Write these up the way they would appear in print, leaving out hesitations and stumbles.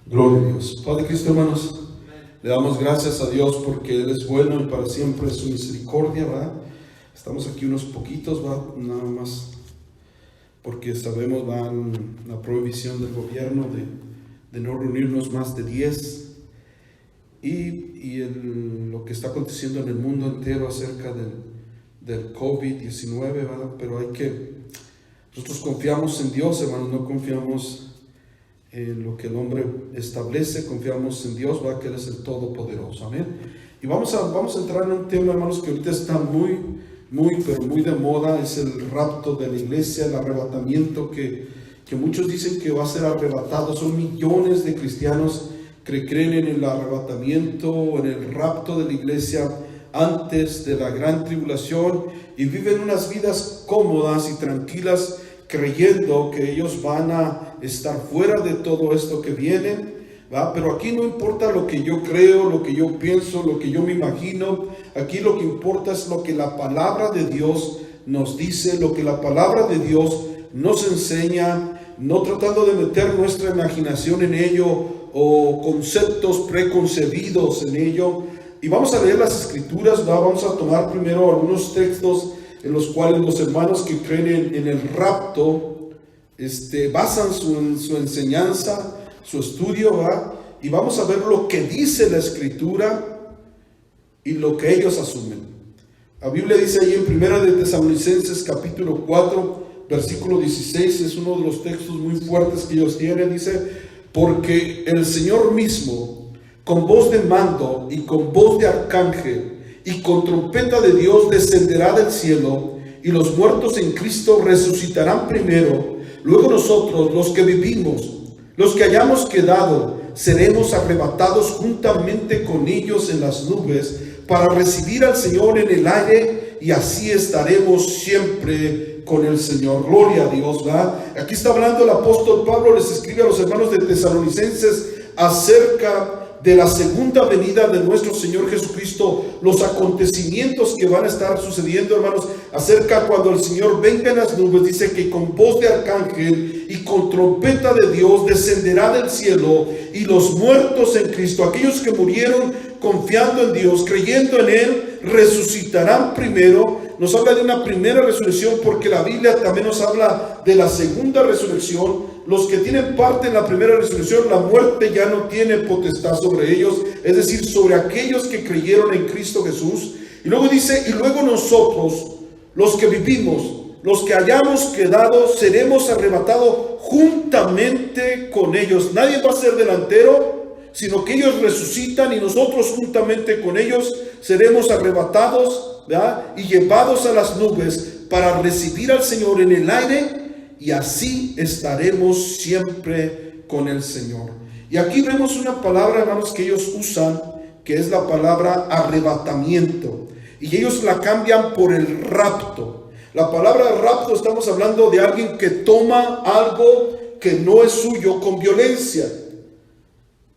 Gloria a Dios. Padre Cristo, hermanos, le damos gracias a Dios porque Él es bueno y para siempre es su misericordia, ¿verdad? Estamos aquí unos poquitos, ¿verdad? Nada más porque sabemos, ¿verdad?, la prohibición del gobierno de no reunirnos más de 10 y lo que está aconteciendo en el mundo entero acerca del COVID-19, ¿verdad? Pero nosotros confiamos en Dios, hermanos, no confiamos en lo que el hombre establece, confiamos en Dios, ¿verdad?, que Él es el Todopoderoso, amén. Y vamos a entrar en un tema, hermanos, que ahorita está pero muy de moda, es el rapto de la iglesia, el arrebatamiento que muchos dicen que va a ser arrebatado. Son millones de cristianos que creen en el arrebatamiento, en el rapto de la iglesia antes de la gran tribulación y viven unas vidas cómodas y tranquilas creyendo que ellos van a estar fuera de todo esto que viene, ¿va? Pero aquí no importa lo que yo creo, lo que yo pienso, lo que yo me imagino. Aquí lo que importa es lo que la palabra de Dios nos dice, lo que la palabra de Dios nos enseña, no tratando de meter nuestra imaginación en ello o conceptos preconcebidos en ello. Y vamos a leer las escrituras, ¿va? Vamos a tomar primero algunos textos en los cuales los hermanos que creen en el rapto basan su enseñanza, su estudio, ¿va? Y vamos a ver lo que dice la escritura y lo que ellos asumen. La Biblia dice ahí en 1 de Tesalonicenses capítulo 4 versículo 16, es uno de los textos muy fuertes que ellos tienen. Dice: porque el Señor mismo, con voz de mando y con voz de arcángel y con trompeta de Dios, descenderá del cielo, y los muertos en Cristo resucitarán primero. Luego nosotros, los que vivimos, los que hayamos quedado, seremos arrebatados juntamente con ellos en las nubes para recibir al Señor en el aire, y así estaremos siempre con el Señor. Gloria a Dios, ¿verdad? Aquí está hablando el apóstol Pablo, les escribe a los hermanos de Tesalonicenses acerca de la segunda venida de nuestro Señor Jesucristo, los acontecimientos que van a estar sucediendo, hermanos, acerca cuando el Señor venga en las nubes. Dice que con voz de arcángel y con trompeta de Dios descenderá del cielo, y los muertos en Cristo, aquellos que murieron confiando en Dios, creyendo en Él, resucitarán primero. Nos habla de una primera resurrección porque la Biblia también nos habla de la segunda resurrección. Los que tienen parte en la primera resurrección, la muerte ya no tiene potestad sobre ellos, es decir, sobre aquellos que creyeron en Cristo Jesús. Y luego dice: y luego nosotros, los que vivimos, los que hayamos quedado, seremos arrebatados juntamente con ellos. Nadie va a ser delantero, sino que ellos resucitan y nosotros juntamente con ellos seremos arrebatados, ¿verdad?, y llevados a las nubes para recibir al Señor en el aire, y así estaremos siempre con el Señor. Y aquí vemos una palabra, hermanos, que ellos usan, que es la palabra arrebatamiento, y ellos la cambian por el rapto. La palabra rapto, estamos hablando de alguien que toma algo que no es suyo con violencia.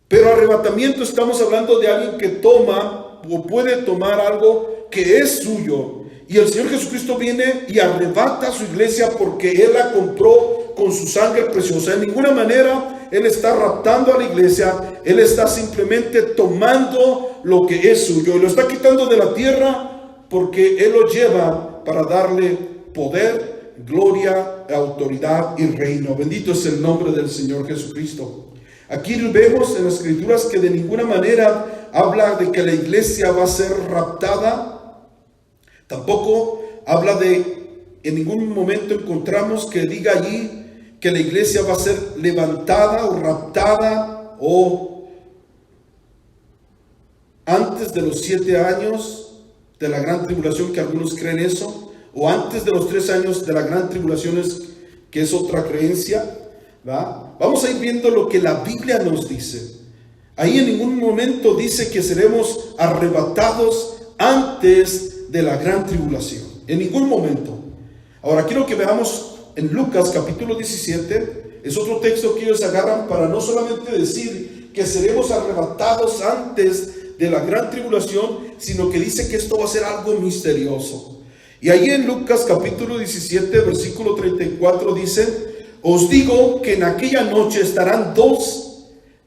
Pero arrebatamiento, estamos hablando de alguien que toma o puede tomar algo que es suyo. Y el Señor Jesucristo viene y arrebata a su iglesia porque Él la compró con su sangre preciosa. En ninguna manera Él está raptando a la iglesia. Él está simplemente tomando lo que es suyo y lo está quitando de la tierra, porque Él lo lleva para darle poder, gloria, autoridad y reino. Bendito es el nombre del Señor Jesucristo. Aquí vemos en las escrituras que de ninguna manera habla de que la iglesia va a ser raptada. Tampoco habla en ningún momento encontramos que diga allí que la iglesia va a ser levantada o raptada o antes de los 7 años de la gran tribulación, que algunos creen eso, o antes de los 3 años de la gran tribulación, que es otra creencia, ¿va? Vamos a ir viendo lo que la Biblia nos dice. Ahí en ningún momento dice que seremos arrebatados antes de la gran tribulación, en ningún momento. Ahora quiero que veamos en Lucas capítulo 17, es otro texto que ellos agarran para no solamente decir que seremos arrebatados antes de la gran tribulación, sino que dice que esto va a ser algo misterioso. Y ahí en Lucas capítulo 17 versículo 34 dice: os digo que en aquella noche estarán 2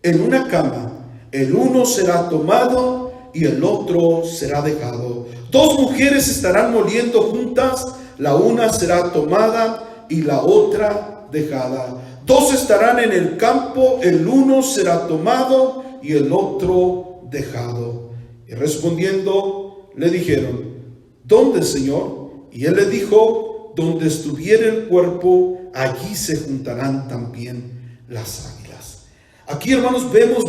en una cama, el uno será tomado y el otro será dejado. Dos mujeres estarán moliendo juntas, la una será tomada y la otra dejada. Dos estarán en el campo, el uno será tomado y el otro dejado. Y respondiendo le dijeron: ¿dónde, Señor? Y él le dijo: donde estuviera el cuerpo, allí se juntarán también las águilas. Aquí, hermanos, vemos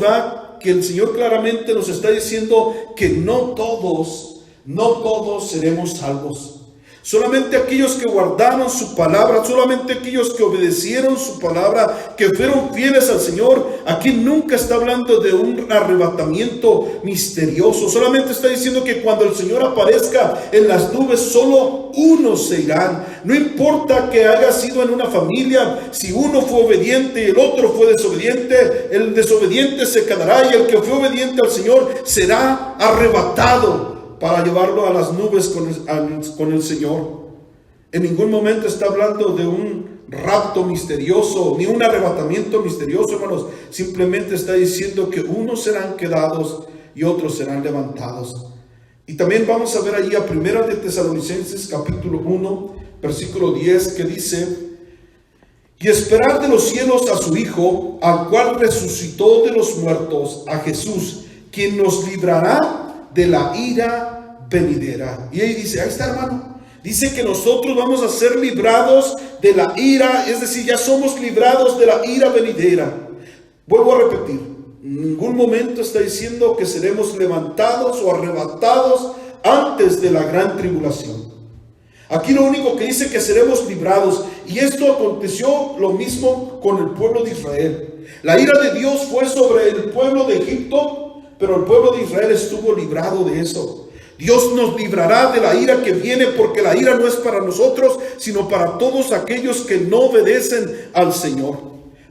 que el Señor claramente nos está diciendo que no todos seremos salvos. Solamente aquellos que guardaron su palabra, solamente aquellos que obedecieron su palabra, que fueron fieles al Señor. Aquí nunca está hablando de un arrebatamiento misterioso. Solamente está diciendo que cuando el Señor aparezca en las nubes, solo unos se irán. No importa que haya sido en una familia, si uno fue obediente y el otro fue desobediente, el desobediente se quedará y el que fue obediente al Señor será arrebatado para llevarlo a las nubes con el Señor. En ningún momento está hablando de un rapto misterioso, ni un arrebatamiento misterioso, hermanos. Simplemente está diciendo que unos serán quedados y otros serán levantados. Y también vamos a ver allí a 1 de Tesalonicenses capítulo 1, versículo 10, que dice: y esperar de los cielos a su Hijo, al cual resucitó de los muertos, a Jesús, quien nos librará de la ira venidera. Y ahí dice, ahí está, hermano, dice que nosotros vamos a ser librados de la ira, es decir, ya somos librados de la ira venidera. Vuelvo a repetir, en ningún momento está diciendo que seremos levantados o arrebatados antes de la gran tribulación. Aquí lo único que dice que seremos librados, y esto aconteció lo mismo con el pueblo de Israel. La ira de Dios fue sobre el pueblo de Egipto, pero el pueblo de Israel estuvo librado de eso. Dios nos librará de la ira que viene, porque la ira no es para nosotros, sino para todos aquellos que no obedecen al Señor.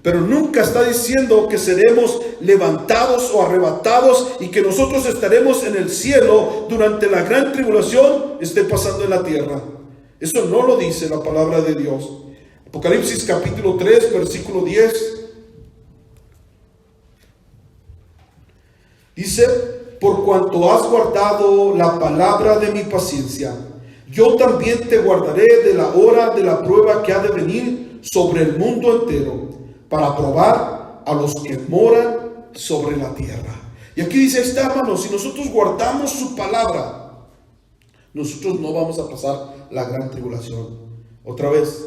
Pero nunca está diciendo que seremos levantados o arrebatados y que nosotros estaremos en el cielo durante la gran tribulación esté pasando en la tierra. Eso no lo dice la palabra de Dios. Apocalipsis capítulo 3, versículo 10. Dice: por cuanto has guardado la palabra de mi paciencia, yo también te guardaré de la hora de la prueba que ha de venir sobre el mundo entero, para probar a los que moran sobre la tierra. Y aquí dice, está, hermanos, si nosotros guardamos su palabra, nosotros no vamos a pasar la gran tribulación. Otra vez,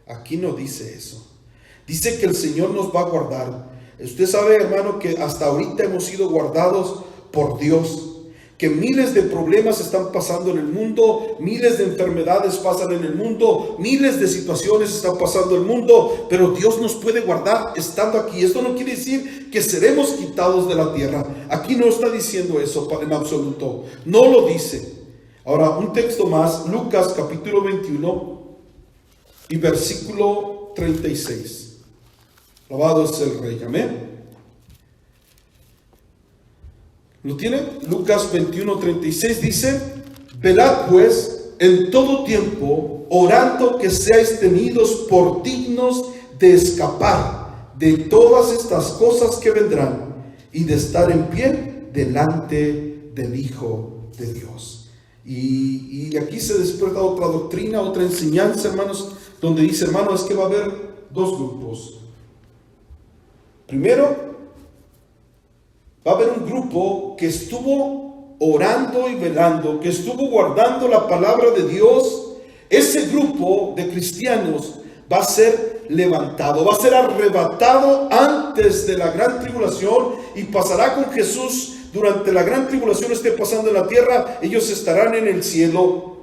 aquí no dice eso. Dice que el Señor nos va a guardar. Usted sabe, hermano, que hasta ahorita hemos sido guardados por Dios. Que miles de problemas están pasando en el mundo, miles de enfermedades pasan en el mundo, miles de situaciones están pasando en el mundo, pero Dios nos puede guardar estando aquí. Esto no quiere decir que seremos quitados de la tierra. Aquí no está diciendo eso en absoluto. No lo dice. Ahora, un texto más, Lucas capítulo 21 y versículo 36. Alabado es el Rey, amén. ¿Lo tiene? Lucas 21:36 dice: velad pues en todo tiempo, orando que seáis tenidos por dignos de escapar de todas estas cosas que vendrán y de estar en pie delante del Hijo de Dios. Y aquí se despierta otra doctrina, otra enseñanza, hermanos, donde dice, hermanos, es que va a haber dos grupos. Primero, va a haber un grupo que estuvo orando y velando, que estuvo guardando la palabra de Dios. Ese grupo de cristianos va a ser levantado, va a ser arrebatado antes de la gran tribulación y pasará con Jesús. Durante la gran tribulación esté pasando en la tierra, ellos estarán en el cielo.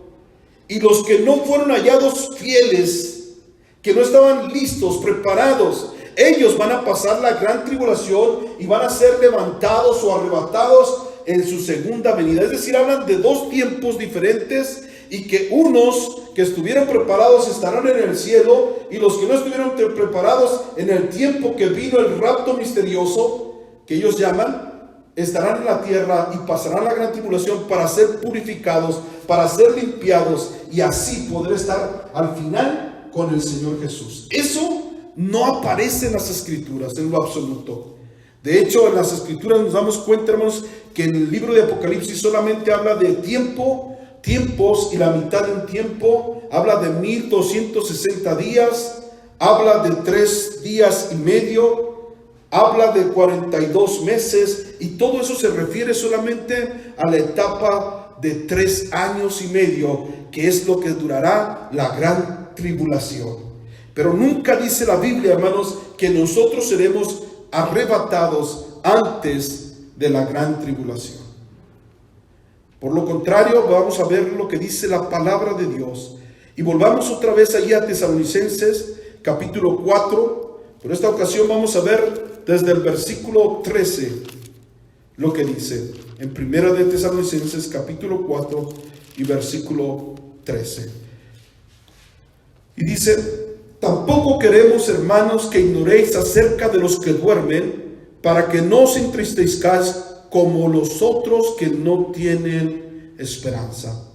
Y los que no fueron hallados fieles, que no estaban listos, preparados, ellos van a pasar la gran tribulación y van a ser levantados o arrebatados en su segunda venida. Es decir, hablan de dos tiempos diferentes, y que unos que estuvieron preparados estarán en el cielo, y los que no estuvieron preparados en el tiempo que vino el rapto misterioso, que ellos llaman, estarán en la tierra y pasarán la gran tribulación para ser purificados, para ser limpiados, y así poder estar al final con el Señor Jesús. Eso no aparece en las Escrituras en lo absoluto. De hecho, en las escrituras nos damos cuenta, hermanos, que en el libro de Apocalipsis solamente habla de tiempos y la mitad de un tiempo, habla de 1260 días, habla de 3 días y medio, habla de 42 meses, y todo eso se refiere solamente a la etapa de 3 años y medio, que es lo que durará la gran tribulación. Pero nunca dice la Biblia, hermanos, que nosotros seremos arrebatados antes de la gran tribulación. Por lo contrario, vamos a ver lo que dice la palabra de Dios. Y volvamos otra vez allí a Tesalonicenses, capítulo 4. Por esta ocasión vamos a ver desde el versículo 13 lo que dice. En primera de Tesalonicenses, capítulo 4 y versículo 13. Y dice: tampoco queremos, hermanos, que ignoréis acerca de los que duermen, para que no os entristezcáis como los otros que no tienen esperanza.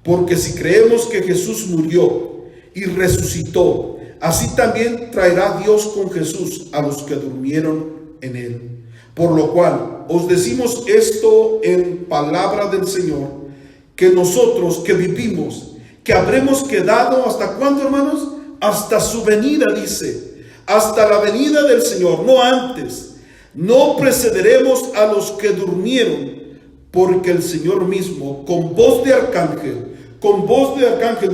Porque si creemos que Jesús murió y resucitó, así también traerá Dios con Jesús a los que durmieron en él. Por lo cual os decimos esto en palabra del Señor, que nosotros que vivimos, que habremos quedado, ¿hasta cuándo, hermanos? Hasta su venida, dice, hasta la venida del Señor, no antes. No precederemos a los que durmieron, porque el Señor mismo, con voz de arcángel,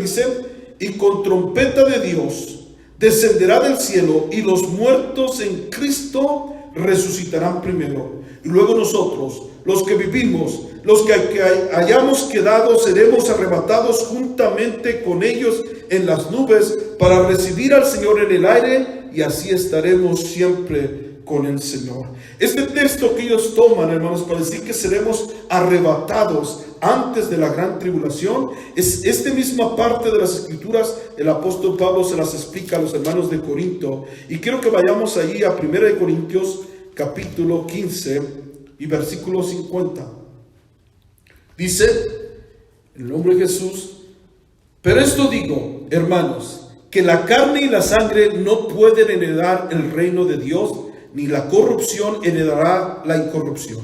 dice, y con trompeta de Dios, descenderá del cielo, y los muertos en Cristo resucitarán primero. Y luego nosotros, los que vivimos, los que hayamos quedado, seremos arrebatados juntamente con ellos en las nubes para recibir al Señor en el aire, y así estaremos siempre con el Señor. Este texto que ellos toman, hermanos, para decir que seremos arrebatados antes de la gran tribulación, es esta misma parte de las escrituras. El apóstol Pablo se las explica a los hermanos de Corinto, y quiero que vayamos allí a 1 Corintios capítulo 15 y versículo 50. Dice, en el nombre de Jesús: pero esto digo, hermanos, que la carne y la sangre no pueden heredar el reino de Dios, ni la corrupción heredará la incorrupción.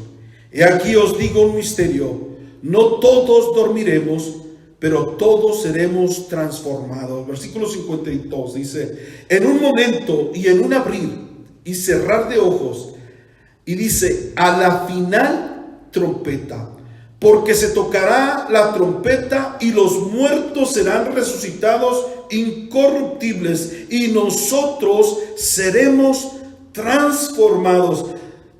He aquí os digo un misterio: no todos dormiremos, pero todos seremos transformados. Versículo 52 dice: en un momento y en un abrir y cerrar de ojos. Y dice: a la final trompeta, porque se tocará la trompeta, y los muertos serán resucitados incorruptibles, y nosotros seremos transformados.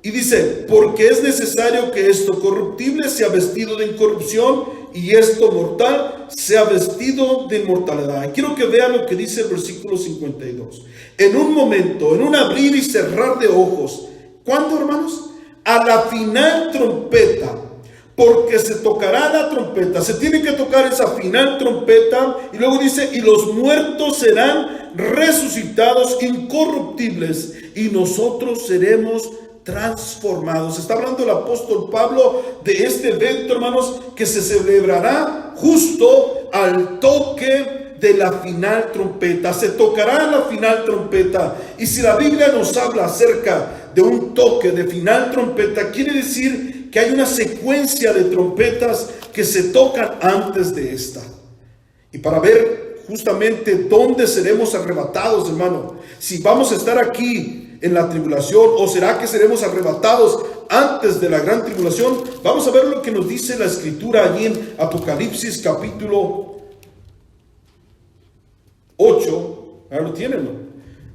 Y dice: porque es necesario que esto corruptible sea vestido de incorrupción, y esto mortal sea vestido de inmortalidad. Y quiero que vean lo que dice el versículo 52. En un momento, en un abrir y cerrar de ojos. ¿Cuándo, hermanos? A la final trompeta. Porque se tocará la trompeta. Se tiene que tocar esa final trompeta. Y luego dice: y los muertos serán resucitados incorruptibles, y nosotros seremos transformados. Está hablando el apóstol Pablo de este evento, hermanos, que se celebrará justo al toque de la final trompeta. Se tocará la final trompeta. Y si la Biblia nos habla acerca de un toque de final trompeta, quiere decir que hay una secuencia de trompetas que se tocan antes de esta. Y para ver justamente dónde seremos arrebatados, hermano, si vamos a estar aquí en la tribulación, o será que seremos arrebatados antes de la gran tribulación, vamos a ver lo que nos dice la escritura allí en Apocalipsis capítulo 8. Ahora lo tienen, ¿no?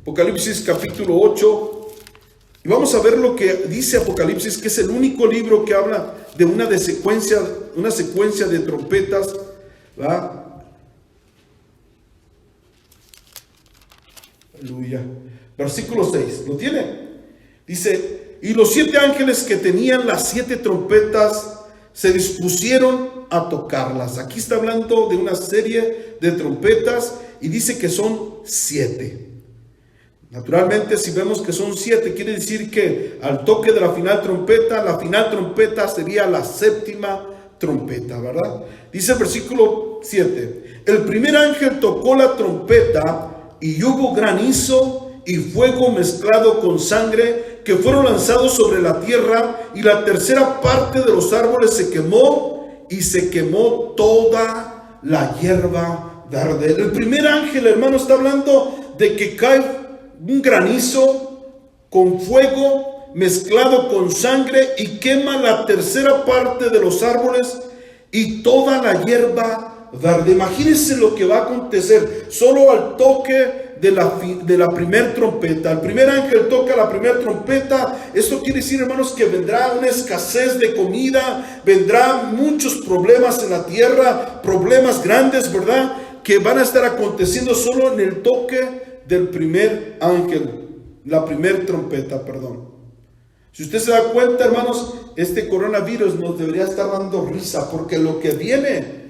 Apocalipsis capítulo 8. Y vamos a ver lo que dice Apocalipsis, que es el único libro que habla de una secuencia de trompetas, ¿verdad? Aleluya. Versículo 6, ¿lo tiene? Dice: y los 7 ángeles que tenían las 7 trompetas se dispusieron a tocarlas. Aquí está hablando de una serie de trompetas, y dice que son 7. Naturalmente, si vemos que son 7, quiere decir que al toque de la final trompeta sería la 7ª trompeta, ¿verdad? Dice el versículo 7: el primer ángel tocó la trompeta, y hubo granizo y fuego mezclado con sangre que fueron lanzados sobre la tierra, y la tercera parte de los árboles se quemó, y se quemó toda la hierba verde. El primer ángel, hermano, está hablando de que cae un granizo con fuego mezclado con sangre y quema la tercera parte de los árboles y toda la hierba verde. Imagínense lo que va a acontecer solo al toque de la primer trompeta. El primer ángel toca la primera trompeta. Esto quiere decir, hermanos, que vendrá una escasez de comida, vendrá muchos problemas en la tierra, problemas grandes, ¿verdad?, que van a estar aconteciendo solo en el toque del primer ángel, la primera trompeta, perdón. Si usted se da cuenta, hermanos, este coronavirus nos debería estar dando risa, porque lo que viene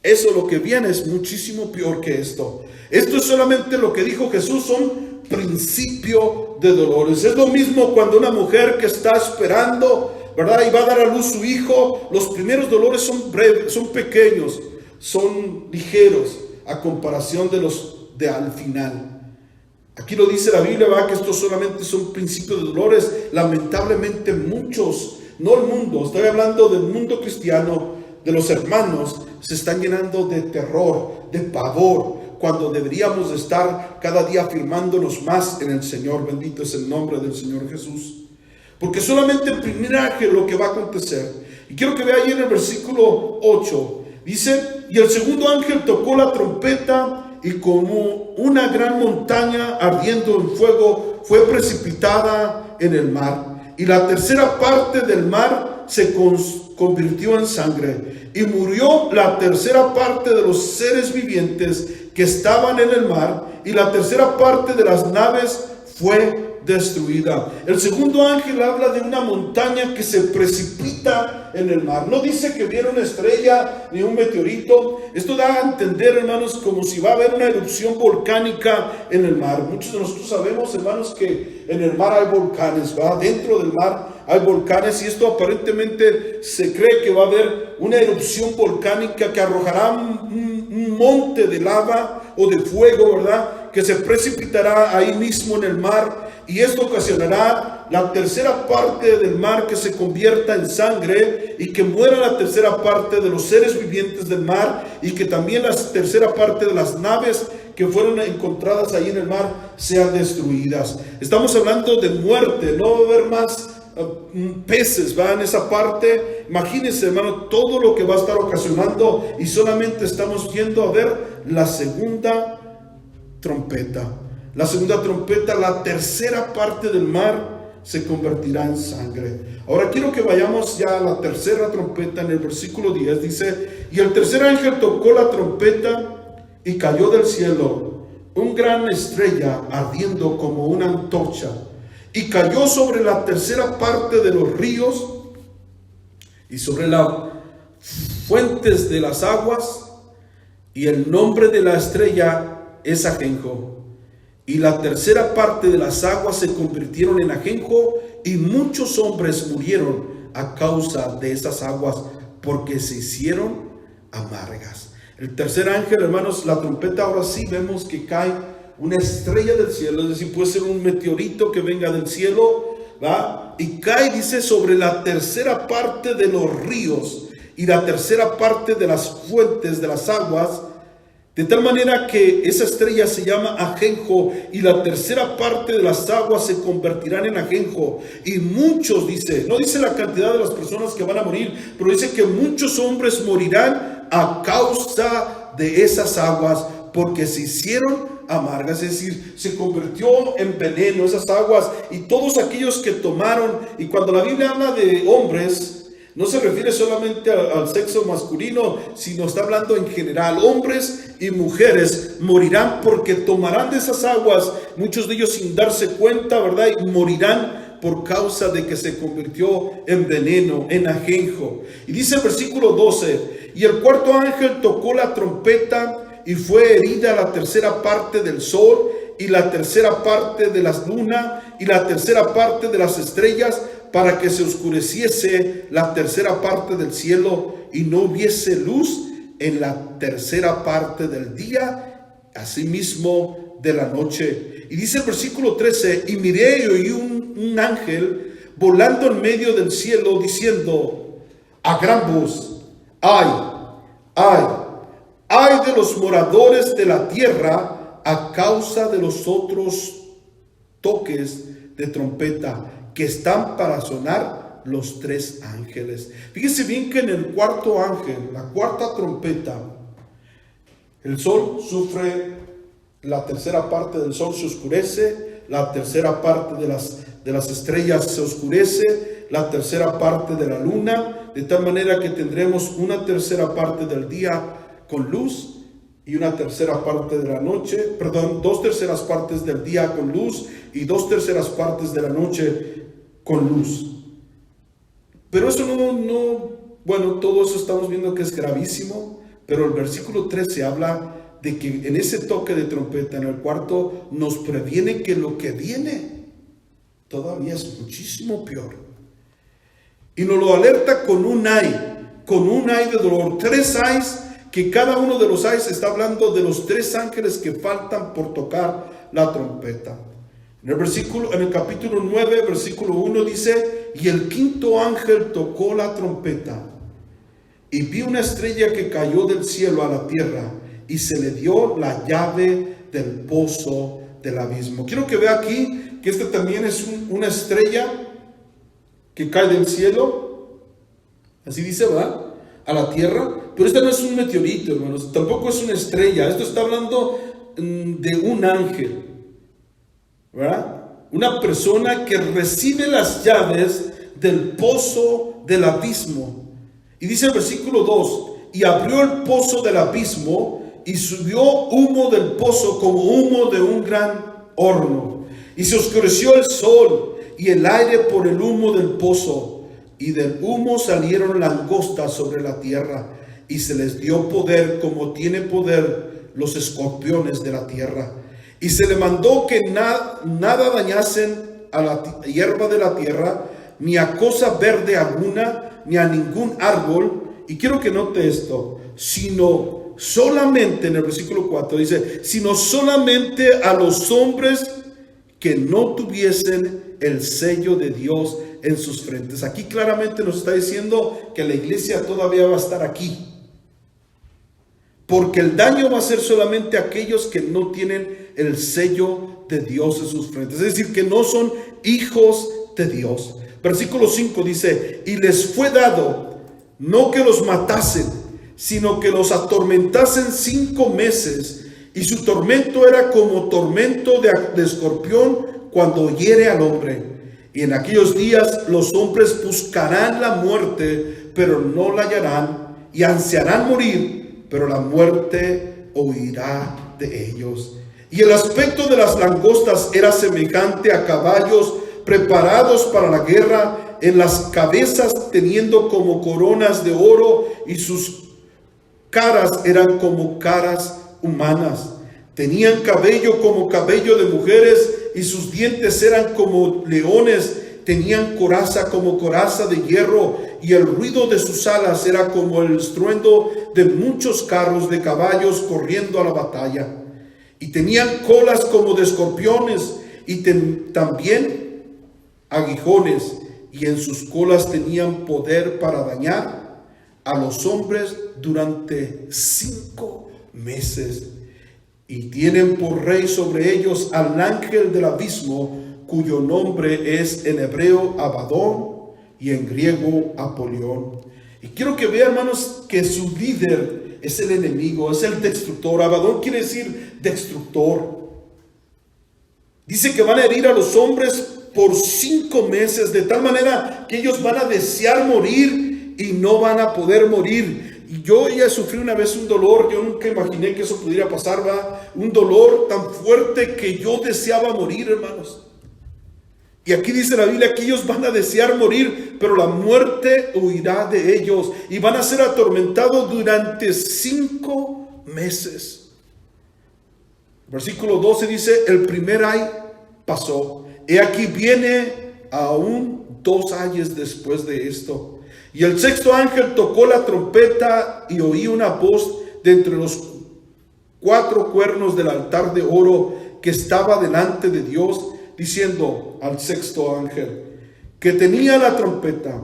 es muchísimo peor que esto. Esto es solamente lo que dijo Jesús, son principio de dolores. Es lo mismo cuando una mujer que está esperando, ¿verdad?, y va a dar a luz su hijo. Los primeros dolores son breves, son pequeños, son ligeros a comparación de los de al final. Aquí lo dice la Biblia, ¿verdad?, que estos solamente son principios de dolores. Lamentablemente muchos, no el mundo, estoy hablando del mundo cristiano, de los hermanos, se están llenando de terror, de pavor, cuando deberíamos estar cada día afirmándonos más en el Señor. Bendito es el nombre del Señor Jesús. Porque solamente el primer ángel lo que va a acontecer. Y quiero que vea ahí en el versículo 8. Dice, y el segundo ángel tocó la trompeta, y como una gran montaña ardiendo en fuego fue precipitada en el mar. Y la tercera parte del mar se convirtió en sangre. Y murió la tercera parte de los seres vivientes que estaban en el mar, y la tercera parte de las naves fue destruida. El segundo ángel habla de una montaña que se precipita en el mar. No dice que viera una estrella ni un meteorito. Esto da a entender, hermanos, como si va a haber una erupción volcánica en el mar. Muchos de nosotros sabemos, hermanos, que en el mar hay volcanes, ¿va? Dentro del mar hay volcanes, y esto aparentemente se cree que va a haber una erupción volcánica que arrojará un monte de lava o de fuego, ¿verdad?, que se precipitará ahí mismo en el mar, y esto ocasionará la tercera parte del mar que se convierta en sangre, y que muera la tercera parte de los seres vivientes del mar, y que también la tercera parte de las naves que fueron encontradas ahí en el mar sean destruidas. Estamos hablando de muerte, no va a haber más peces, va en esa parte. Imagínense, hermano, todo lo que va a estar ocasionando, y solamente estamos viendo a ver la segunda trompeta. La segunda trompeta, la tercera parte del mar se convertirá en sangre. Ahora quiero que vayamos ya a la tercera trompeta. En el versículo 10 dice, y el tercer ángel tocó la trompeta, y cayó del cielo un gran estrella ardiendo como una antorcha, y cayó sobre la tercera parte de los ríos y sobre las fuentes de las aguas, y el nombre de la estrella es ajenjo. Y la tercera parte de las aguas se convirtieron en ajenjo, y muchos hombres murieron a causa de esas aguas, porque se hicieron amargas. El tercer ángel, hermanos, la trompeta, ahora sí vemos que cae una estrella del cielo, es decir, puede ser un meteorito que venga del cielo, ¿va? Y cae, dice, sobre la tercera parte de los ríos y la tercera parte de las fuentes de las aguas, de tal manera que esa estrella se llama ajenjo, y la tercera parte de las aguas se convertirán en ajenjo. Y muchos, dice, no dice la cantidad de las personas que van a morir, pero dice que muchos hombres morirán a causa de esas aguas, porque se hicieron amargas, es decir, se convirtió en veneno esas aguas. Y todos aquellos que tomaron, y cuando la Biblia habla de hombres, no se refiere solamente al sexo masculino, sino está hablando en general. Hombres y mujeres morirán porque tomarán de esas aguas, muchos de ellos sin darse cuenta, ¿verdad? Y morirán por causa de que se convirtió en veneno, en ajenjo. Y dice el versículo 12, y el cuarto ángel tocó la trompeta, y fue herida la tercera parte del sol, y la tercera parte de la luna, y la tercera parte de las estrellas, para que se oscureciese la tercera parte del cielo, y no hubiese luz en la tercera parte del día, asimismo de la noche. Y dice el versículo 13, y miré y oí un ángel volando en medio del cielo diciendo a gran voz: ¡ay, ay, ay de los moradores de la tierra a causa de los otros toques de trompeta que están para sonar los 3 ángeles! Fíjese bien que en el cuarto ángel, la cuarta trompeta, el sol sufre, la tercera parte del sol se oscurece, la tercera parte de las estrellas se oscurece, la tercera parte de la luna, de tal manera que tendremos una tercera parte del día con luz y una tercera parte de la noche, 2/3 partes del día con luz y 2/3 partes de la noche con luz. Pero eso bueno, todo eso estamos viendo que es gravísimo, pero el versículo 13 habla de que en ese toque de trompeta en el cuarto nos previene que lo que viene todavía es muchísimo peor. Y nos lo alerta con un ay de dolor, 3 ayes, que cada uno de los ayes está hablando de los 3 ángeles que faltan por tocar la trompeta. En el capítulo 9, versículo 1 dice: y el quinto ángel tocó la trompeta, y vi una estrella que cayó del cielo a la tierra, y se le dio la llave del pozo del abismo. Quiero que vea aquí que este también es una estrella que cae del cielo, así dice, ¿verdad?, a la tierra. Pero este no es un meteorito, hermanos, tampoco es una estrella. Esto está hablando de un ángel, ¿verdad? Una persona que recibe las llaves del pozo del abismo. Y dice el versículo 2: y abrió el pozo del abismo, y subió humo del pozo como humo de un gran horno, y se oscureció el sol y el aire por el humo del pozo, y del humo salieron langostas sobre la tierra, y se les dio poder como tiene poder los escorpiones de la tierra. Y se le mandó que nada dañasen a la hierba de la tierra, ni a cosa verde alguna, ni a ningún árbol. Y quiero que note esto: sino solamente, en el versículo 4 dice, sino solamente a los hombres que no tuviesen el sello de Dios en sus frentes. Aquí claramente nos está diciendo que la iglesia todavía va a estar aquí, porque el daño va a ser solamente a aquellos que no tienen el sello de Dios en sus frentes, es decir, que no son hijos de Dios. Versículo 5 dice: y les fue dado no que los matasen, sino que los atormentasen 5 meses, y su tormento era como tormento de escorpión cuando hiere al hombre. Y en aquellos días los hombres buscarán la muerte, pero no la hallarán, y ansiarán morir, pero la muerte huirá de ellos. Y el aspecto de las langostas era semejante a caballos preparados para la guerra, en las cabezas teniendo como coronas de oro, y sus caras eran como caras humanas. Tenían cabello como cabello de mujeres, y sus dientes eran como leones. Tenían coraza como coraza de hierro, y el ruido de sus alas era como el estruendo de muchos carros de caballos corriendo a la batalla. Y tenían colas como de escorpiones, y también aguijones, y en sus colas tenían poder para dañar a los hombres durante 5 meses. Y tienen por rey sobre ellos al ángel del abismo, cuyo nombre es en hebreo Abadón y en griego Apolión. Y quiero que vean, hermanos, que su líder es el enemigo, es el destructor. Abadón quiere decir destructor. Dice que van a herir a los hombres por 5 meses, de tal manera que ellos van a desear morir y no van a poder morir. Y yo ya sufrí una vez un dolor, yo nunca imaginé que eso pudiera pasar, ¿va? Un dolor tan fuerte que yo deseaba morir, hermanos. Y aquí dice la Biblia que ellos van a desear morir, pero la muerte huirá de ellos, y van a ser atormentados durante 5 meses. Versículo 12 dice: el primer ay pasó, he aquí viene aún 2 ayes después de esto. Y el sexto ángel tocó la trompeta, y oí una voz de entre los 4 cuernos del altar de oro que estaba delante de Dios, diciendo al sexto ángel que tenía la trompeta: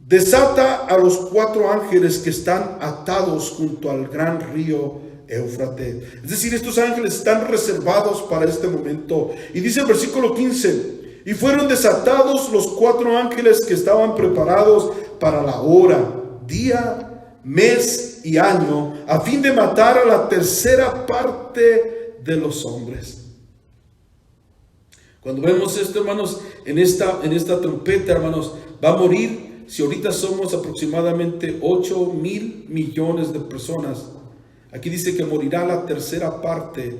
desata a los 4 ángeles que están atados junto al gran río Éufrates. Es decir, estos ángeles están reservados para este momento. Y dice el versículo 15: y fueron desatados los 4 ángeles que estaban preparados para la hora, día, mes y año, a fin de matar a la tercera parte de los hombres. Cuando vemos esto, hermanos, en esta trompeta, hermanos, va a morir, si ahorita somos aproximadamente 8,000 millones de personas, aquí dice que morirá la tercera parte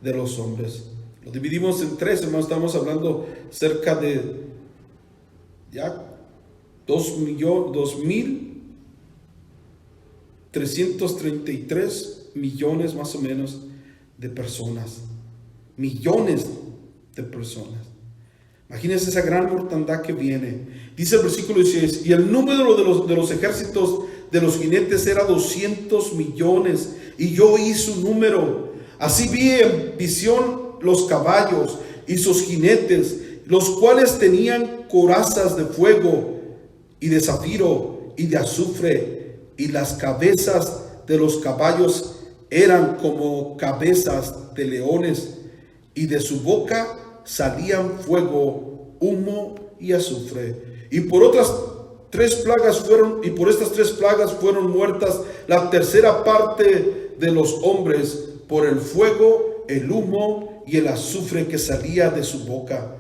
de los hombres. Lo dividimos en 3, hermanos, estamos hablando cerca de ya 2,333 millones más o menos de personas. Millones de personas. Imagínense esa gran mortandad que viene. Dice el versículo 16: y el número de los ejércitos de los jinetes era 200 millones, y yo oí su número. Así vi en visión los caballos y sus jinetes, los cuales tenían corazas de fuego y de zafiro y de azufre, y las cabezas de los caballos eran como cabezas de leones, y de su boca salían fuego, humo y azufre. Y por estas 3 plagas fueron muertas la tercera parte de los hombres por el fuego, el humo y el azufre que salía de su boca.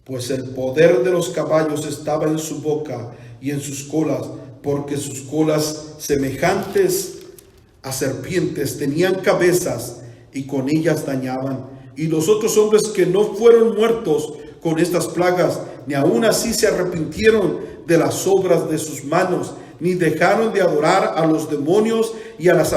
Pues el poder de los caballos estaba en su boca y en sus colas, porque sus colas, semejantes a serpientes, tenían cabezas, y con ellas dañaban. Y los otros hombres que no fueron muertos con estas plagas, ni aun así se arrepintieron de las obras de sus manos, ni dejaron de adorar a los demonios y a las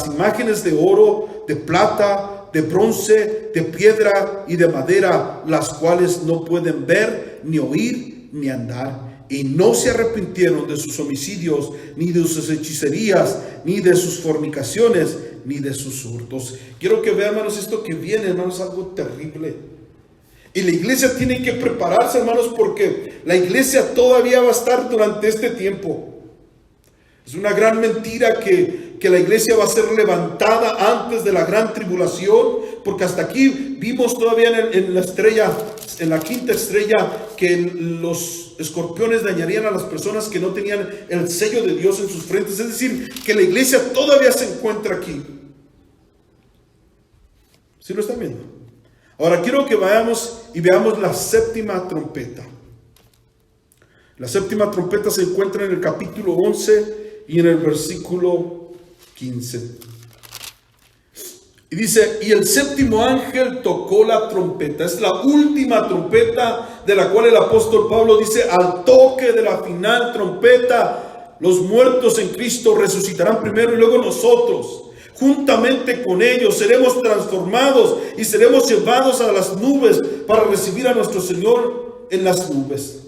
imágenes de oro, de plata, de bronce, de piedra y de madera, las cuales no pueden ver, ni oír, ni andar. Y no se arrepintieron de sus homicidios, ni de sus hechicerías, ni de sus fornicaciones, ni de sus hurtos. Quiero que vean, hermanos, esto que viene, hermanos, algo terrible. Y la iglesia tiene que prepararse, hermanos, porque la iglesia todavía va a estar durante este tiempo. Es una gran mentira que la iglesia va a ser levantada antes de la gran tribulación, porque hasta aquí vimos todavía en la estrella, en la quinta estrella, que los escorpiones dañarían a las personas que no tenían el sello de Dios en sus frentes. Es decir, que la iglesia todavía se encuentra aquí. ¿Sí lo están viendo? Ahora quiero que vayamos y veamos la séptima trompeta. La séptima trompeta se encuentra en el capítulo 11 y en el versículo 15. Y dice: y el séptimo ángel tocó la trompeta. Es la última trompeta de la cual el apóstol Pablo dice: al toque de la final trompeta, los muertos en Cristo resucitarán primero, y luego nosotros, juntamente con ellos, seremos transformados y seremos llevados a las nubes para recibir a nuestro Señor en las nubes.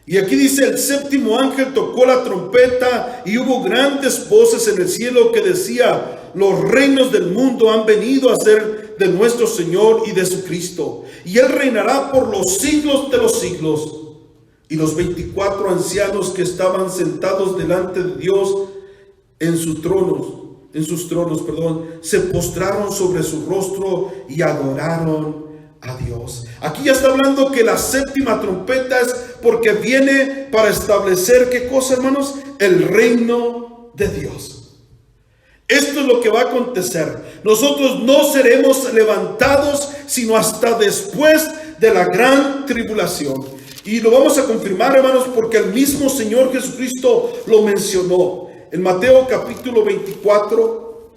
Y aquí dice: el séptimo ángel tocó la trompeta, y hubo grandes voces en el cielo que decía: los reinos del mundo han venido a ser de nuestro Señor y de su Cristo, y Él reinará por los siglos de los siglos. Y los 24 ancianos que estaban sentados delante de Dios en sus tronos, se postraron sobre su rostro y adoraron a Dios. Aquí ya está hablando que la séptima trompeta es porque viene para establecer, ¿qué cosa, hermanos? El reino de Dios. Esto es lo que va a acontecer. Nosotros no seremos levantados sino hasta después de la gran tribulación. Y lo vamos a confirmar, hermanos, porque el mismo Señor Jesucristo lo mencionó en Mateo capítulo 24.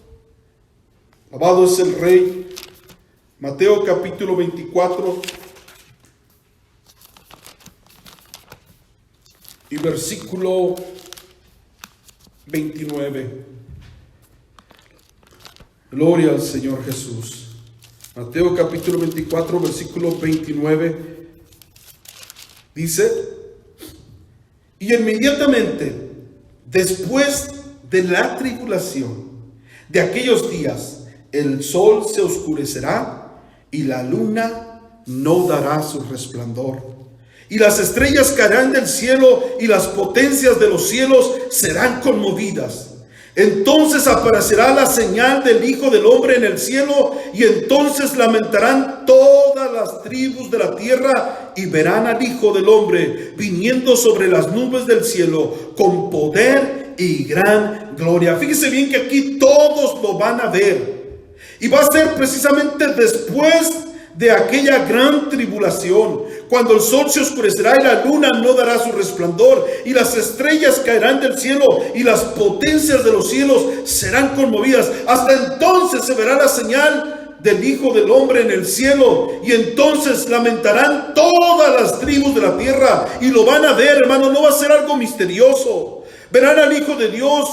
Alabado es el Rey. Mateo capítulo 24 y versículo 29. Gloria al Señor Jesús. Mateo capítulo 24, versículo 29. Dice: y inmediatamente después de la tribulación de aquellos días, el sol se oscurecerá y la luna no dará su resplandor. Y las estrellas caerán del cielo y las potencias de los cielos serán conmovidas. Entonces aparecerá la señal del Hijo del Hombre en el cielo, y entonces lamentarán todas las tribus de la tierra y verán al Hijo del Hombre viniendo sobre las nubes del cielo con poder y gran gloria. Fíjese bien que aquí todos lo van a ver, y va a ser precisamente después de aquella gran tribulación, cuando el sol se oscurecerá y la luna no dará su resplandor, y las estrellas caerán del cielo y las potencias de los cielos serán conmovidas. Hasta entonces se verá la señal del Hijo del Hombre en el cielo, y entonces lamentarán todas las tribus de la tierra, y lo van a ver, hermano. No va a ser algo misterioso. Verán al Hijo de Dios,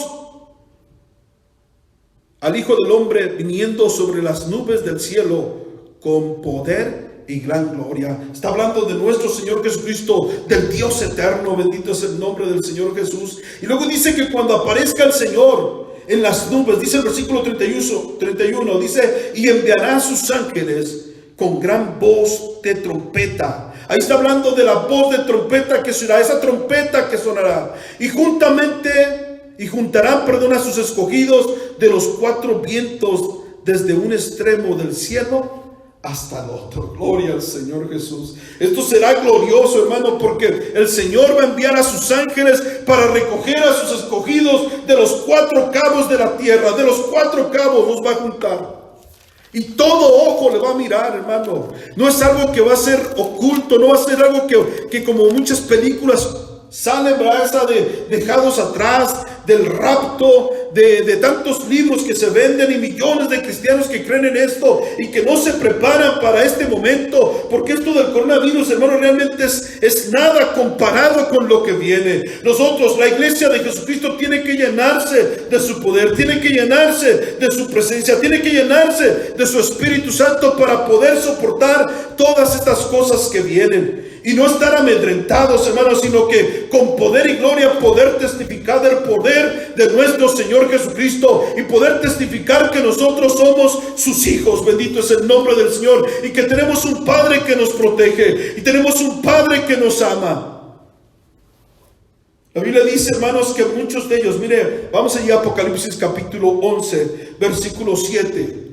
al Hijo del Hombre viniendo sobre las nubes del cielo con poder y gran gloria. Está hablando de nuestro Señor Jesucristo, del Dios eterno. Bendito es el nombre del Señor Jesús. Y luego dice que cuando aparezca el Señor en las nubes, dice el versículo 31, dice: y enviará a sus ángeles con gran voz de trompeta. Ahí está hablando de la voz de trompeta que será, esa trompeta que sonará. Y juntarán a sus escogidos de los cuatro vientos, desde un extremo del cielo hasta el otro. Gloria al Señor Jesús. Esto será glorioso, hermano, porque el Señor va a enviar a sus ángeles para recoger a sus escogidos de los cuatro cabos de la tierra. De los cuatro cabos los va a juntar, y todo ojo le va a mirar, hermano. No es algo que va a ser oculto, no va a ser algo que como muchas películas salen, ¿verdad? Esa de Dejados Atrás, del rapto, de tantos libros que se venden, y millones de cristianos que creen en esto y que no se preparan para este momento, porque esto del coronavirus, hermano, realmente es nada comparado con lo que viene. Nosotros, la iglesia de Jesucristo, tiene que llenarse de su poder, tiene que llenarse de su presencia, tiene que llenarse de su Espíritu Santo para poder soportar todas estas cosas que vienen. Y no estar amedrentados, hermanos, sino que con poder y gloria poder testificar del poder de nuestro Señor Jesucristo, y poder testificar que nosotros somos sus hijos. Bendito es el nombre del Señor, y que tenemos un Padre que nos protege, y tenemos un Padre que nos ama. La Biblia dice, hermanos, que muchos de ellos, mire, vamos allá a Apocalipsis capítulo 11, versículo 7.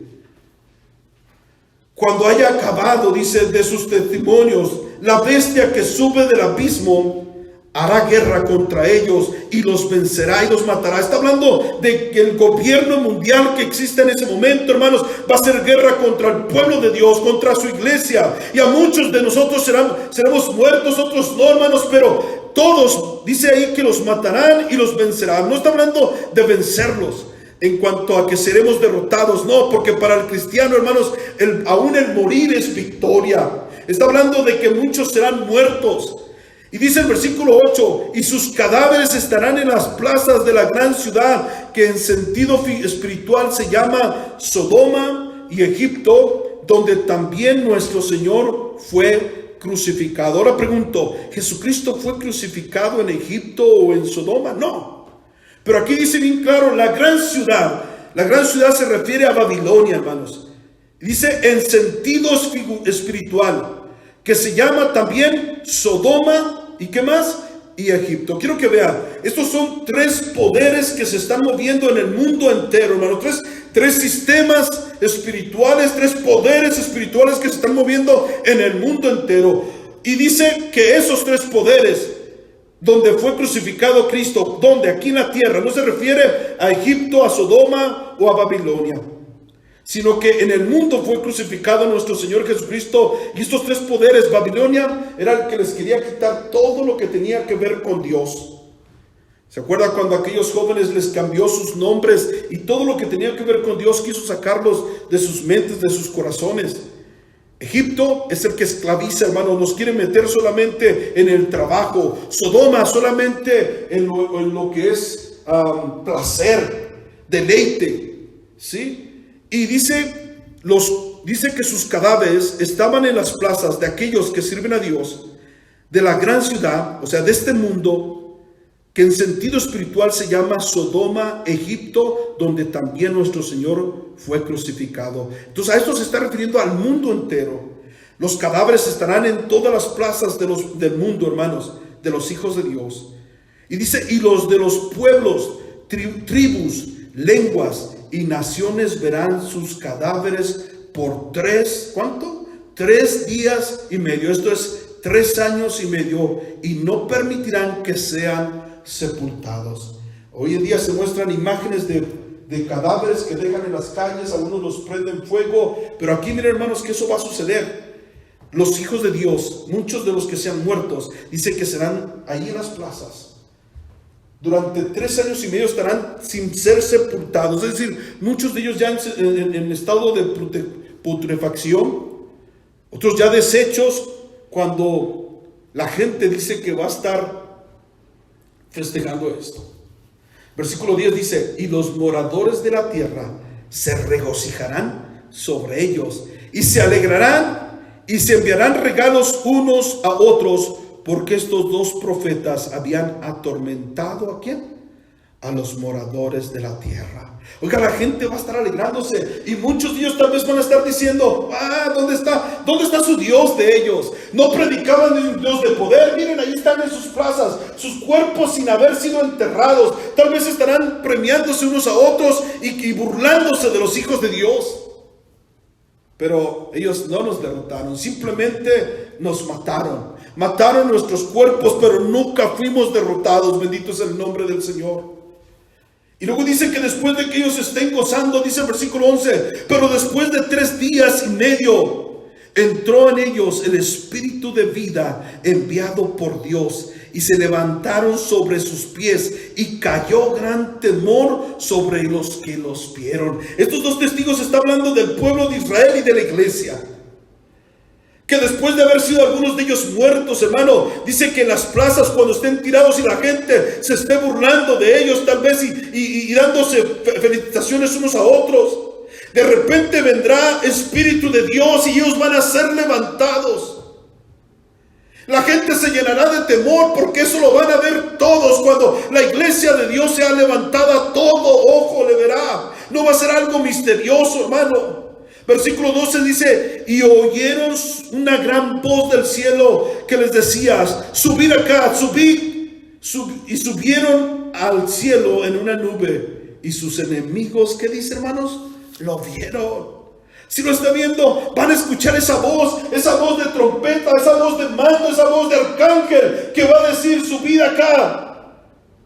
Cuando haya acabado, dice, de sus testimonios, la bestia que sube del abismo hará guerra contra ellos y los vencerá y los matará. Está hablando de que el gobierno mundial que existe en ese momento, hermanos, va a hacer guerra contra el pueblo de Dios, contra su iglesia. Y a muchos de nosotros seremos muertos, otros no, hermanos, pero todos, dice ahí, que los matarán y los vencerán. No está hablando de vencerlos en cuanto a que seremos derrotados, no, porque para el cristiano, hermanos, aún el morir es victoria. Está hablando de que muchos serán muertos. Y dice el versículo 8: y sus cadáveres estarán en las plazas de la gran ciudad, que en sentido espiritual se llama Sodoma y Egipto, donde también nuestro Señor fue crucificado. Ahora pregunto, ¿Jesucristo fue crucificado en Egipto o en Sodoma? No. Pero aquí dice bien claro, la gran ciudad se refiere a Babilonia, hermanos. Dice en sentido espiritual, que se llama también Sodoma, ¿y qué más? Y Egipto. Quiero que vean, estos son tres poderes que se están moviendo en el mundo entero, hermano. Tres sistemas espirituales, tres poderes espirituales que se están moviendo en el mundo entero. Y dice que esos tres poderes, donde fue crucificado Cristo, donde aquí en la tierra, no se refiere a Egipto, a Sodoma o a Babilonia, sino que en el mundo fue crucificado nuestro Señor Jesucristo. Y estos tres poderes, Babilonia era el que les quería quitar todo lo que tenía que ver con Dios. ¿Se acuerda cuando a aquellos jóvenes les cambió sus nombres y todo lo que tenía que ver con Dios quiso sacarlos de sus mentes, de sus corazones? Egipto es el que esclaviza, hermano, nos quiere meter solamente en el trabajo. Sodoma solamente en lo que es placer, deleite, ¿sí? Y dice que sus cadáveres estaban en las plazas de aquellos que sirven a Dios, de la gran ciudad, o sea, de este mundo, que en sentido espiritual se llama Sodoma, Egipto, donde también nuestro Señor fue crucificado. Entonces a esto se está refiriendo al mundo entero. Los cadáveres estarán en todas las plazas del mundo, hermanos, de los hijos de Dios. Y dice, y los de los pueblos, tribus, lenguas y naciones verán sus cadáveres por 3, ¿cuánto? 3 días y medio. Esto es 3 años y medio, y no permitirán que sean sepultados. Hoy en día se muestran imágenes de cadáveres que dejan en las calles, algunos los prenden fuego, pero aquí miren, hermanos, que eso va a suceder. Los hijos de Dios, muchos de los que sean muertos, dice que serán ahí en las plazas. Durante 3 años y medio estarán sin ser sepultados, es decir, muchos de ellos ya en estado de putrefacción, otros ya deshechos, cuando la gente dice que va a estar festejando esto. Versículo 10 dice, y los moradores de la tierra se regocijarán sobre ellos, y se alegrarán, y se enviarán regalos unos a otros, porque estos 2 profetas habían atormentado ¿a quién? A los moradores de la tierra. Oiga, la gente va a estar alegrándose, y muchos de ellos tal vez van a estar diciendo, ¿dónde está su Dios de ellos? No predicaban de un Dios de poder. Miren, ahí están en sus plazas, sus cuerpos sin haber sido enterrados. Tal vez estarán premiándose unos a otros y burlándose de los hijos de Dios. Pero ellos no nos derrotaron, simplemente nos mataron. Mataron nuestros cuerpos, pero nunca fuimos derrotados. Bendito es el nombre del Señor. Y luego dice que después de que ellos estén gozando, dice el versículo 11, pero después de 3 días y medio, entró en ellos el espíritu de vida enviado por Dios, y se levantaron sobre sus pies, y cayó gran temor sobre los que los vieron. Estos 2 testigos están hablando del pueblo de Israel y de la iglesia, que después de haber sido algunos de ellos muertos, hermano, dice que en las plazas, cuando estén tirados y la gente se esté burlando de ellos tal vez y dándose felicitaciones unos a otros, de repente vendrá espíritu de Dios y ellos van a ser levantados. La gente se llenará de temor, porque eso lo van a ver todos. Cuando la iglesia de Dios sea levantada, todo ojo le verá. No va a ser algo misterioso, hermano. Versículo 12 dice, y oyeron una gran voz del cielo que les decía, subid acá, subid. Y subieron al cielo en una nube, y sus enemigos, ¿qué dice, hermanos? Lo vieron. Si lo está viendo, van a escuchar esa voz de trompeta, esa voz de mando, esa voz de arcángel que va a decir, subid acá.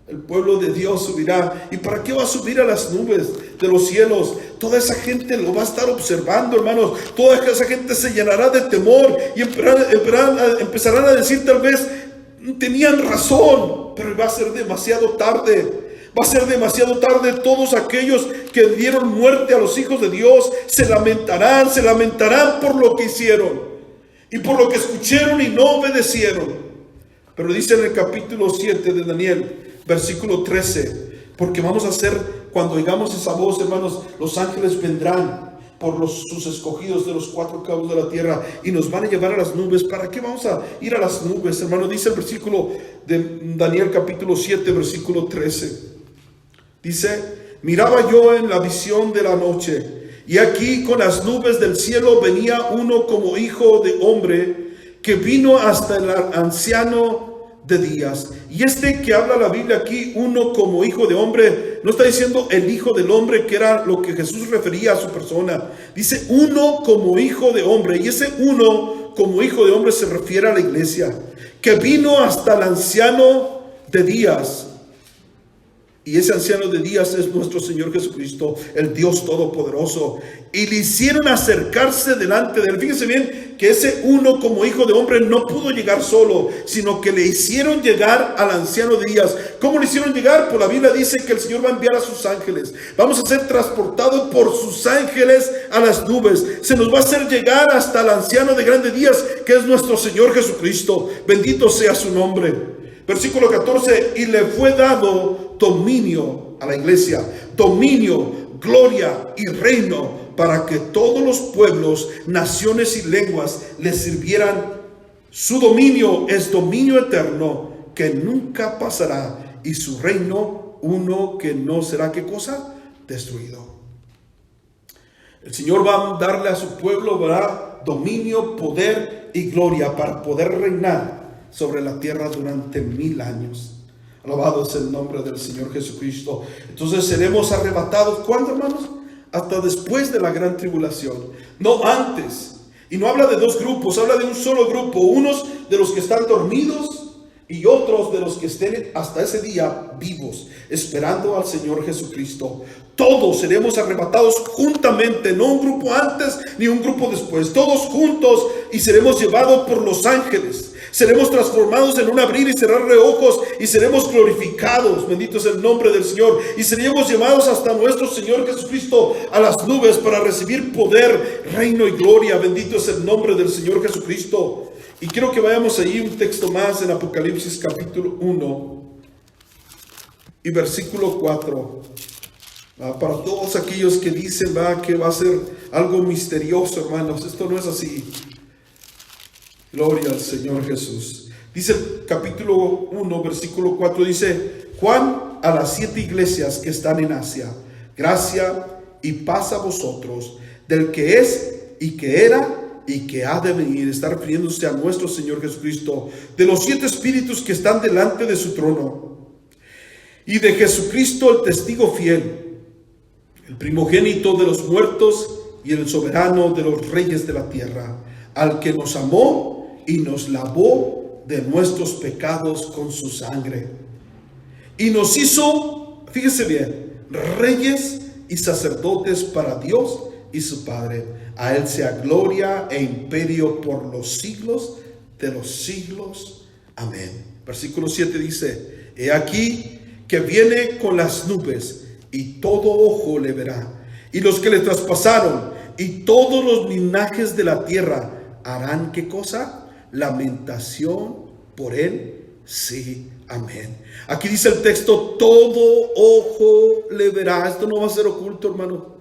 El pueblo de Dios subirá. ¿Y para qué va a subir a las nubes de los cielos? Toda esa gente lo va a estar observando, hermanos. Toda esa gente se llenará de temor y empezarán a decir, tal vez tenían razón, pero va a ser demasiado tarde. Va a ser demasiado tarde. Todos aquellos que dieron muerte a los hijos de Dios se lamentarán por lo que hicieron y por lo que escucharon y no obedecieron. Pero dice en el capítulo 7 de Daniel, versículo 13, porque vamos a hacer, cuando oigamos esa voz, hermanos, los ángeles vendrán por sus escogidos de los 4 cabos de la tierra y nos van a llevar a las nubes. ¿Para qué vamos a ir a las nubes, hermano? Dice el versículo de Daniel capítulo 7, versículo 13. Dice, miraba yo en la visión de la noche, y aquí con las nubes del cielo venía uno como hijo de hombre, que vino hasta el anciano de días. Y este que habla la Biblia aquí, uno como hijo de hombre, no está diciendo el hijo del hombre, que era lo que Jesús refería a su persona. Dice uno como hijo de hombre, y ese uno como hijo de hombre se refiere a la iglesia, que vino hasta el anciano de días. Y ese anciano de días es nuestro Señor Jesucristo, el Dios Todopoderoso. Y le hicieron acercarse delante de él. Fíjense bien que ese uno como hijo de hombre no pudo llegar solo, sino que le hicieron llegar al anciano de días. ¿Cómo le hicieron llegar? Pues la Biblia dice que el Señor va a enviar a sus ángeles. Vamos a ser transportados por sus ángeles a las nubes. Se nos va a hacer llegar hasta el anciano de grandes días, que es nuestro Señor Jesucristo. Bendito sea su nombre. Versículo 14, y le fue dado dominio a la iglesia, dominio, gloria y reino, para que todos los pueblos, naciones y lenguas le sirvieran. Su dominio es dominio eterno, que nunca pasará, y su reino uno que no será, ¿qué cosa? Destruido. El Señor va a darle a su pueblo, ¿verdad?, dominio, poder y gloria para poder reinar sobre la tierra durante 1000 años. Alabado es el nombre del Señor Jesucristo. Entonces seremos arrebatados. ¿Cuándo, hermanos? Hasta después de la gran tribulación, no antes. Y no habla de dos grupos, habla de un solo grupo. Unos de los que están dormidos y otros de los que estén hasta ese día vivos, esperando al Señor Jesucristo. Todos seremos arrebatados juntamente, no un grupo antes ni un grupo después, todos juntos, y seremos llevados por los ángeles. Seremos transformados en un abrir y cerrar de ojos y seremos glorificados. Bendito es el nombre del Señor. Y seremos llevados hasta nuestro Señor Jesucristo a las nubes para recibir poder, reino y gloria. Bendito es el nombre del Señor Jesucristo. Y quiero que vayamos ahí un texto más en Apocalipsis capítulo 1 y versículo 4. Para todos aquellos que dicen que va a ser algo misterioso, hermanos, esto no es así. Gloria al Señor Jesús. Dice el capítulo 1, versículo 4, dice: Juan, a las 7 iglesias que están en Asia, gracia y paz a vosotros, del que es y que era y que ha de venir. Está refiriéndose a nuestro Señor Jesucristo, de los 7 espíritus que están delante de su trono, y de Jesucristo el testigo fiel, el primogénito de los muertos y el soberano de los reyes de la tierra, al que nos amó y nos lavó de nuestros pecados con su sangre, y nos hizo, fíjese bien, reyes y sacerdotes para Dios y su Padre. A Él sea gloria e imperio por los siglos de los siglos. Amén. Versículo 7 dice: He aquí que viene con las nubes, y todo ojo le verá, y los que le traspasaron, y todos los linajes de la tierra harán, ¿qué cosa? Lamentación por él. Sí, amén. Aquí dice el texto: todo ojo le verá. Esto no va a ser oculto, hermano.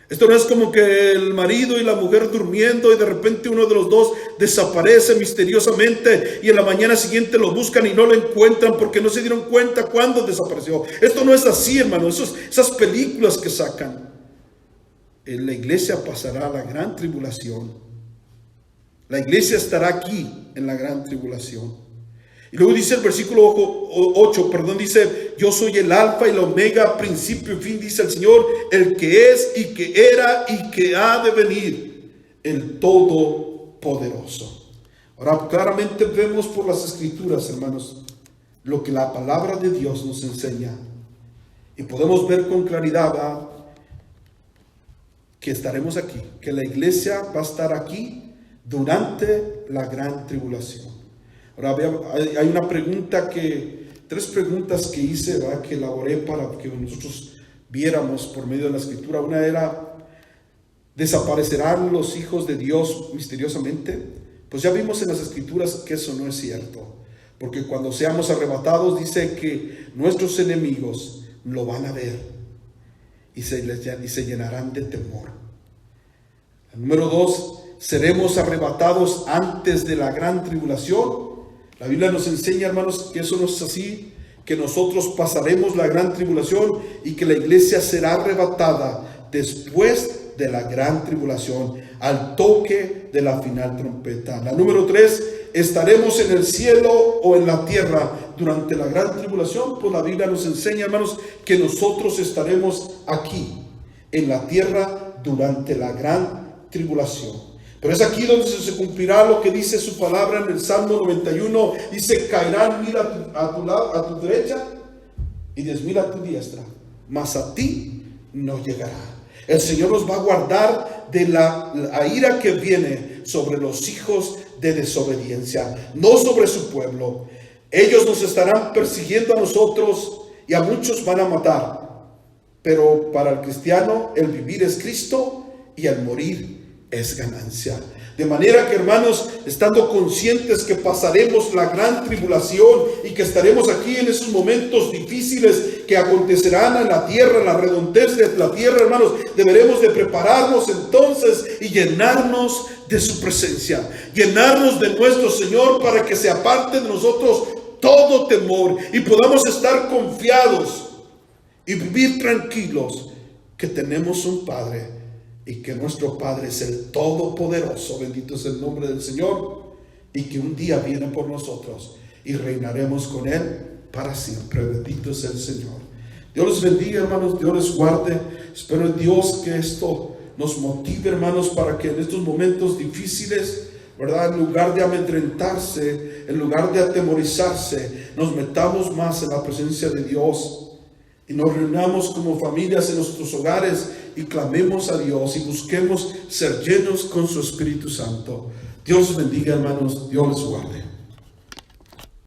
Esto no es como que el marido y la mujer durmiendo y de repente uno de los dos desaparece misteriosamente y en la mañana siguiente lo buscan y no lo encuentran porque no se dieron cuenta cuándo desapareció. Esto no es así, hermano. Esas películas que sacan. En la iglesia pasará la gran tribulación. La iglesia estará aquí en la gran tribulación. Y luego dice el versículo 8, dice: Yo soy el alfa y la omega, principio y fin, dice el Señor, el que es y que era y que ha de venir, el Todopoderoso. Ahora claramente vemos por las Escrituras, hermanos, lo que la palabra de Dios nos enseña. Y podemos ver con claridad que estaremos aquí, que la iglesia va a estar aquí durante la gran tribulación. Ahora hay una pregunta tres preguntas que hice, que elaboré para que nosotros viéramos por medio de la Escritura. Una era: ¿desaparecerán los hijos de Dios misteriosamente? Pues ya vimos en las Escrituras que eso no es cierto, porque cuando seamos arrebatados dice que nuestros enemigos lo van a ver y se llenarán de temor. Número 2, seremos arrebatados antes de la gran tribulación. La Biblia nos enseña, hermanos, que eso no es así, que nosotros pasaremos la gran tribulación y que la iglesia será arrebatada después de la gran tribulación, al toque de la final trompeta. La número 3, estaremos en el cielo o en la tierra durante la gran tribulación. Pues la Biblia nos enseña, hermanos, que nosotros estaremos aquí en la tierra durante la gran tribulación. Pero es aquí donde se cumplirá lo que dice su palabra en el Salmo 91. Dice: caerán 1000 a tu derecha y 10,000 a tu diestra, mas a ti no llegará. El Señor nos va a guardar de la ira que viene sobre los hijos de desobediencia, no sobre su pueblo. Ellos nos estarán persiguiendo a nosotros y a muchos van a matar. Pero para el cristiano el vivir es Cristo y el morir es ganancia. De manera que, hermanos, estando conscientes que pasaremos la gran tribulación y que estaremos aquí en esos momentos difíciles que acontecerán en la tierra, en la redondez de la tierra, hermanos, deberemos de prepararnos entonces y llenarnos de su presencia, llenarnos de nuestro Señor, para que se aparte de nosotros todo temor y podamos estar confiados y vivir tranquilos, que tenemos un Padre y que nuestro Padre es el Todopoderoso, bendito es el nombre del Señor, y que un día viene por nosotros y reinaremos con Él para siempre. Bendito es el Señor. Dios les bendiga, hermanos, Dios les guarde. Espero en Dios que esto nos motive, hermanos, para que en estos momentos difíciles, ¿verdad?, en lugar de amedrentarse, en lugar de atemorizarse, nos metamos más en la presencia de Dios y nos reunamos como familias en nuestros hogares y clamemos a Dios y busquemos ser llenos con su Espíritu Santo. Dios bendiga, hermanos, Dios les guarde.